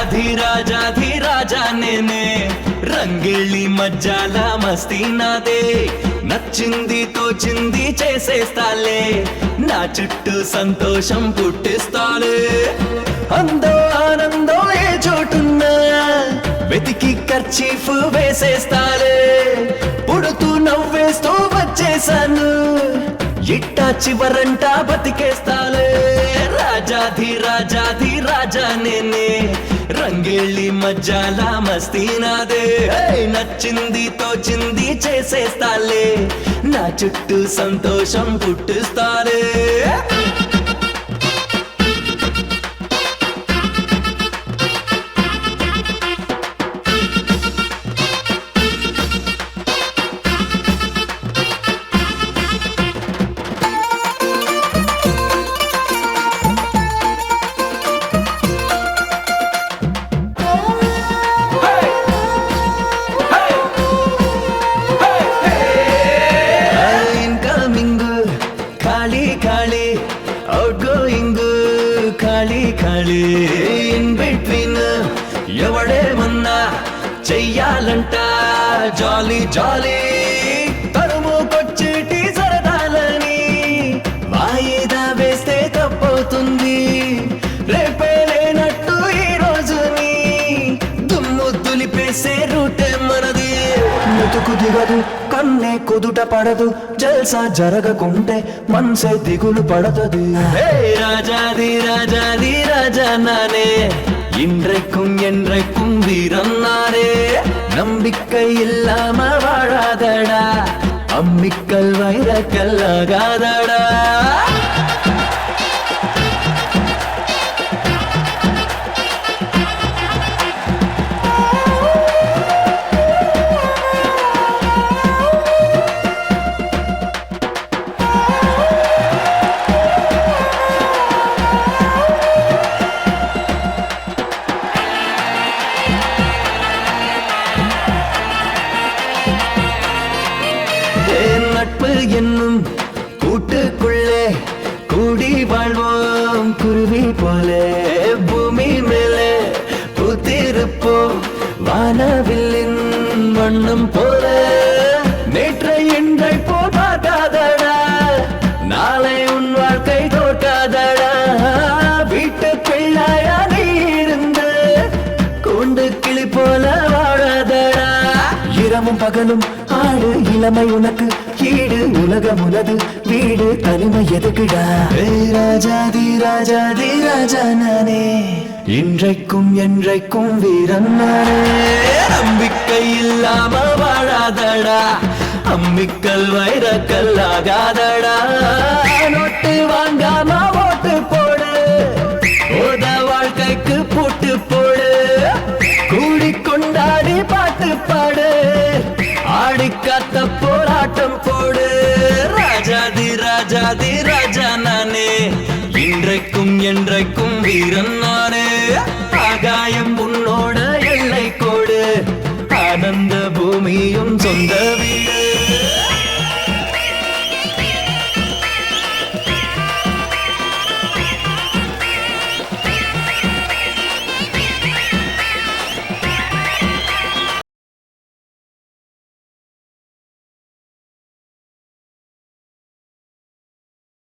రాజాధిరాజాధిరాజా నేనే రంగిళ్ళి మజ్జాల మస్తీ నాదే నచ్చింది తోచింది చేసేస్తాలే నా చుట్టూ సంతోషం పుట్టిస్తాలే అందో ఆనందో ఏ చోటున్నా వెతికి కర్చీఫ్ వేసేస్తాలే పుడుతూ నవ్వేస్తూ వచ్చేసాను ఇట్టా చివరంట బతికేస్తాలే రాజాధిరాజాధిరాజా నేనే రంగేళ్ళి మజ్జాల మస్తీ నాదే నచ్చింది తోచింది చేసేస్తాలే నా చుట్టూ సంతోషం పుట్టిస్తాలే ఖాళీ ఇన్ బిట్వీన్ ఎవడేమన్నా చెయ్యాలంట జాలీ జాలీ తరుముకొచ్చేటి సరదాలని వాయిదా వేస్తే తప్పవుతుంది రేపే లేనట్టు ఈ రోజుని దుమ్ము దులిపేసే రూటే మనది ముతుకు దిగదు కన్నే కుదుట పడదు జల్సా జరగకుంటే మనసే దిగులు పడతది ராஜாதிராஜா நானே இன்றைக்கும் என்றைக்கும் வீரம் நானே நம்பிக்கை இல்லாம வாழாதடா அம்மிக்கல் வைரக்கல் ஆகாதடா நட்பு என்னும் கூட்டுக்குள்ளே கூடி வாழ்வோம் குருவி போல பூமி மேலே பூத்திருப்போம் வானவில்லின் வண்ணம் போல நேற்றை இன்றை போல் பார்க்காதடா நாளை உன் வாழ்க்கை தோற்காதடா வீட்டு பிள்ளையா நீ இருந்து கூண்டு கிளி போல வாழாதடா இரவும் பகலும் ஆடு இளமை உனக்கு ஈடு உலகம் உனது வீடு தனிமை எதுக்குடா ராஜாதிராஜா நானே இன்றைக்கும் என்றைக்கும் வீரன் நானே நம்பிக்கை இல்லாம வாழாதடா அம்மிக்கல் வைரக்கல் ஆகாதடா நோட்டு வாங்காம ஓட்டு போடு ஓத வாழ்க்கைக்கு பூட்டு போடு கூடி கொண்டாடி பாட்டு பாடு ஆடி காத்த போராட்டம் போடு ராஜாதிராஜா நானே இன்றைக்கும் என்றைக்கும் வீரன் நானே ஆகாயம் உன்னோட எல்லை கோடு ஆனந்த பூமியும் சொந்த வீடு